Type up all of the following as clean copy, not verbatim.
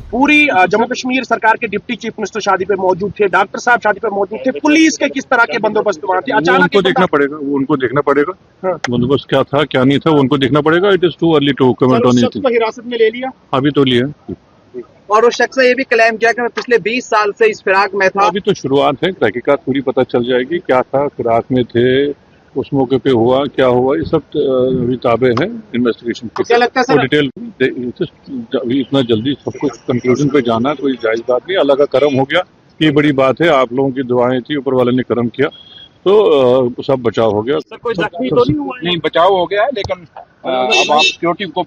पूरी जम्मू कश्मीर सरकार के डिप्टी चीफ मिनिस्टर शादी पे मौजूद थे, डॉक्टर साहब शादी पे मौजूद थे, पुलिस के किस तरह के बंदोबस्त वहां थे? अचानक उनको देखना पड़ेगा, वो उनको देखना पड़ेगा हाँ। बंदोबस्त क्या था क्या नहीं था, वो उनको देखना पड़ेगा। It is too early to comment on anything. को हिरासत में ले लिया, अभी तो लिया, और उस शख्स ने ये भी क्लेम किया कि मैं पिछले 20 साल से इस फिराक में था। अभी तो शुरुआत है, तहकीकात पूरी पता चल जाएगी क्या था, फिराक में थे, उस मौके पे हुआ क्या हुआ, ये सब अभी ताबे है इन्वेस्टिगेशन की। क्या लगता है सर? डिटेल अभी इतना जल्दी सब कुछ कंक्लूजन पे जाना कोई जायज बात नहीं। अल्लाह का करम हो गया, ये बड़ी बात है। आप लोगों की दुआएं थी, ऊपर वाले ने करम किया, तो सब बचाव हो गया। कोई जख्मी तो नहीं हुआ? नहीं, बचाव हो गया है, लेकिन अब आप सिक्योरिटी को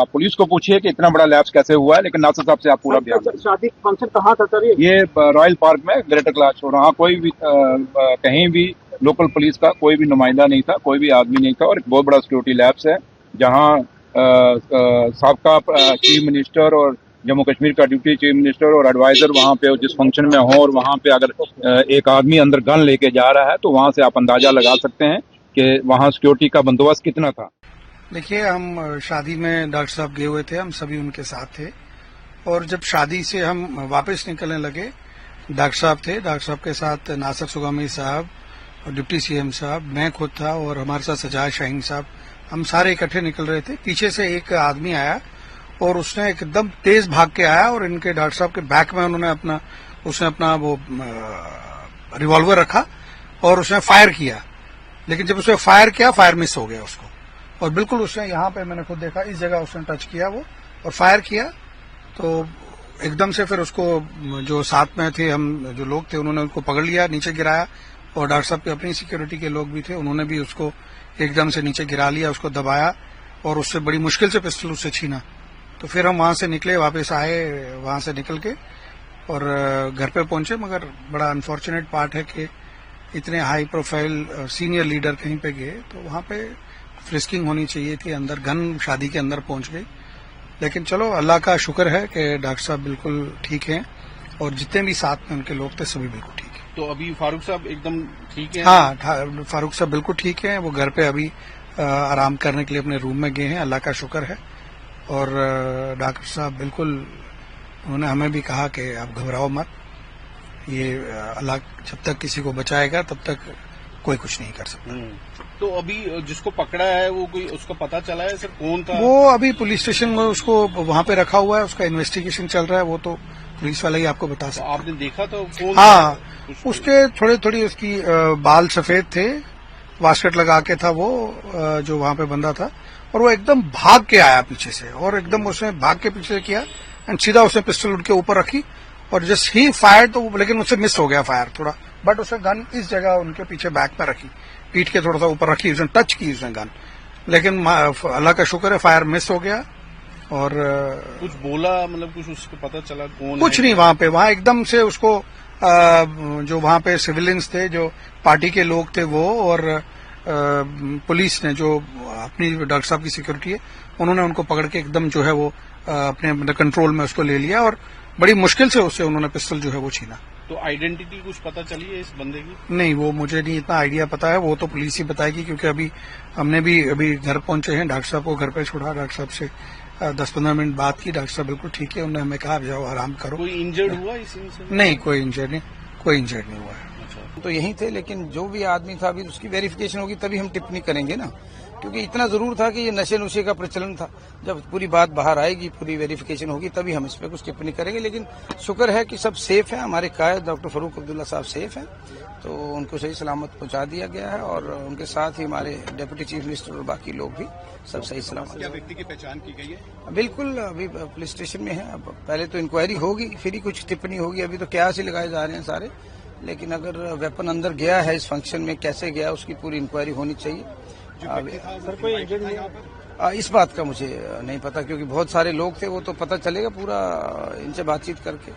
पुलिस को पूछिए कि इतना बड़ा लैप्स कैसे हुआ है, लेकिन नासिर साहब से आप पूरा बयान। शादी फंक्शन कहाँ था सर? ये रॉयल पार्क में ग्रेटर क्लास, और वहाँ कोई भी कहीं भी लोकल पुलिस का कोई भी नुमाइंदा नहीं था, कोई भी आदमी नहीं था, और एक बहुत बड़ा सिक्योरिटी लैब्स है जहाँ साबका चीफ मिनिस्टर और जम्मू कश्मीर का डिप्टी चीफ मिनिस्टर और एडवाइजर वहाँ पे जिस फंक्शन में हो, और वहाँ पे अगर एक आदमी अंदर गन लेके जा रहा है तो वहाँ से आप अंदाजा लगा सकते हैं कि वहाँ सिक्योरिटी का बंदोबस्त कितना था। देखिए, हम शादी में डॉक्टर साहब गए हुए थे, हम सभी उनके साथ थे, और जब शादी से हम वापस निकलने लगे, डॉक्टर साहब थे, डॉक्टर साहब के साथ नासिर सुगामी साहब और डिप्टी सीएम साहब, मैं खुद था, और हमारे साथ सजाद शाहीन साहब, हम सारे इकट्ठे निकल रहे थे। पीछे से एक आदमी आया और उसने एकदम तेज भाग के आया, और इनके डॉक्टर साहब के बैक में उसने अपना वो रिवॉल्वर रखा और उसने फायर किया। लेकिन जब उसने फायर किया, फायर मिस हो गया उसको, और बिल्कुल उसने यहाँ पे मैंने खुद देखा, इस जगह उसने टच किया वो और फायर किया। तो एकदम से फिर उसको जो साथ में थे, हम जो लोग थे, उन्होंने उसको पकड़ लिया, नीचे गिराया, और डॉक्टर साहब के अपनी सिक्योरिटी के लोग भी थे, उन्होंने भी उसको एकदम से नीचे गिरा लिया, उसको दबाया, और उससे बड़ी मुश्किल से पिस्टल उससे छीना। तो फिर हम वहां से निकले, वापस आए वहां से निकल के, और घर पे पहुंचे। मगर बड़ा अनफॉर्चुनेट पार्ट है कि इतने हाई प्रोफाइल सीनियर लीडर कहीं पे गए तो वहां पे फ्रिस्किंग होनी चाहिए थी, अंदर गन शादी के अंदर पहुंच गई। लेकिन चलो, अल्लाह का शुक्र है कि डॉक्टर साहब बिल्कुल ठीक हैं, और जितने भी साथ में उनके लोग थे सभी बिल्कुल ठीक है। तो अभी फारूक साहब एकदम ठीक है? हाँ, फारूक साहब बिल्कुल ठीक है, वो घर पे अभी आराम करने के लिए अपने रूम में गए हैं, अल्लाह का शुक्र है। और डॉक्टर साहब बिल्कुल, उन्होंने हमें भी कहा कि आप घबराओ मत, ये अल्लाह जब तक किसी को बचाएगा तब तक कोई कुछ नहीं कर सकता। तो अभी जिसको पकड़ा है वो कोई उसका पता चला है सर, कौन था? वो अभी पुलिस स्टेशन में उसको वहां पे रखा हुआ है, उसका इन्वेस्टिगेशन चल रहा है, वो तो पुलिस वाला ही आपको बता सकता है। आपने देखा था कौन? हाँ, उसके थोड़ी उसकी बाल सफेद थे, वास्केट लगा के था वो, जो वहां पे बंदा था, और वो एकदम भाग के आया पीछे से, और एकदम उसने भाग के पीछे किया, एंड सीधा उसने पिस्टल उनके ऊपर रखी, और जस्ट ही फायर, तो लेकिन उससे मिस हो गया फायर थोड़ा, बट उसने गन इस जगह उनके पीछे बैक पे रखी, पीठ के थोड़ा सा ऊपर रखी, उसने टच की उसने गन, लेकिन अल्लाह का शुक्र है फायर मिस हो गया। और कुछ बोला, मतलब कुछ उसको पता चला कौन? कुछ नहीं, वहां एकदम से उसको जो वहां पे सिविलियंस थे, जो पार्टी के लोग थे वो, और पुलिस ने जो अपनी डॉक्टर साहब की सिक्योरिटी है, उन्होंने उनको पकड़ के एकदम जो है वो अपने कंट्रोल में उसको ले लिया, और बड़ी मुश्किल से उससे उन्होंने पिस्टल जो है वो छीना। तो आइडेंटिटी कुछ पता चली है इस बंदे की? नहीं, वो मुझे नहीं इतना आइडिया पता है, वो तो पुलिस ही बताएगी, क्योंकि अभी हमने भी अभी घर पहुंचे हैं, डॉक्टर साहब को घर पे छोड़ा, डॉक्टर साहब से 10-15 मिनट बात की, डॉक्टर साहब बिल्कुल ठीक है, उन्होंने हमें कहा जाओ आराम करो। कोई इंजर्ड हुआ इस इंसिडेंट? नहीं, कोई इंजर्ड नहीं हुआ है। तो यहीं थे, लेकिन जो भी आदमी था अभी उसकी वेरिफिकेशन होगी तभी हम टिप्पणी करेंगे ना, क्योंकि इतना जरूर था कि ये नशे नुशे का प्रचलन था। जब पूरी बात बाहर आएगी, पूरी वेरिफिकेशन होगी, तभी हम इस पर कुछ टिप्पणी करेंगे। लेकिन शुक्र है कि सब सेफ है, हमारे कायद डॉक्टर फरूक अब्दुल्ला साहब सेफ हैं, तो उनको सही सलामत पहुंचा दिया गया है, और उनके साथ ही हमारे डिप्टी चीफ मिनिस्टर और बाकी लोग भी सब सही सलामत। क्या व्यक्ति की पहचान की गई है? बिल्कुल, अभी पुलिस स्टेशन में है, अब पहले तो इंक्वायरी होगी, फिर ही कुछ टिप्पणी होगी। अभी तो कयास ही लगाए जा रहे हैं सारे, लेकिन अगर वेपन अंदर गया है इस फंक्शन में, कैसे गया, उसकी पूरी इंक्वायरी होनी चाहिए। सर, कोई इंजर्ड नहीं? इस बात का मुझे नहीं पता, क्योंकि बहुत सारे लोग थे, वो तो पता चलेगा पूरा इनसे बातचीत करके।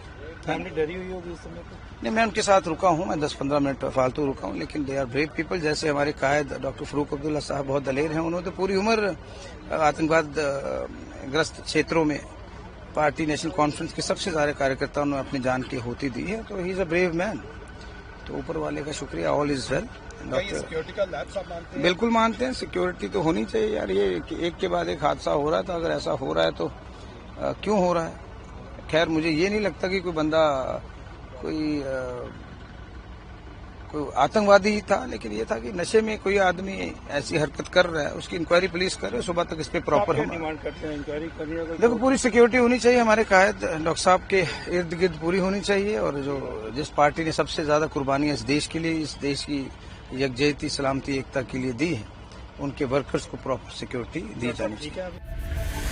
फैमिली डरी हुई होगी इस समय? नहीं, मैं उनके साथ रुका हूं, मैं 10-15 मिनट फालतू रुका हूं, लेकिन दे आर ब्रेव पीपल। जैसे हमारे कायद डॉक्टर फरूक अब्दुल्ला साहब बहुत दलेर हैं, उन्होंने तो पूरी उम्र आतंकवाद ग्रस्त क्षेत्रों में पार्टी नेशनल कॉन्फ्रेंस के सबसे ज्यादा कार्यकर्ताओं ने अपनी जान की आहुति दी है, तो he is a brave man. तो ऊपर वाले का शुक्रिया, ऑल इज वेल। सिक्योरिटी का लैप्स आप मानते हैं? बिल्कुल मानते हैं, सिक्योरिटी तो होनी चाहिए यार। ये एक के बाद एक हादसा हो रहा है, तो अगर ऐसा हो रहा है तो क्यों हो रहा है? खैर मुझे ये नहीं लगता कि कोई बंदा कोई आतंकवादी ही था, लेकिन ये था कि नशे में कोई आदमी ऐसी हरकत कर रहा है, उसकी इंक्वायरी पुलिस करे, सुबह तक इस पे प्रॉपर हम डिमांड करते हैं इंक्वायरी करिए। देखो पूरी सिक्योरिटी होनी चाहिए, हमारे कायद डॉक्टर साहब के इर्द गिर्द पूरी होनी चाहिए, और जो जिस पार्टी ने सबसे ज्यादा कुर्बानियां इस देश के लिए, इस देश की यकजहती सलामती एकता के लिए दी है, उनके वर्कर्स को प्रॉपर सिक्योरिटी दी जानी चाहिए।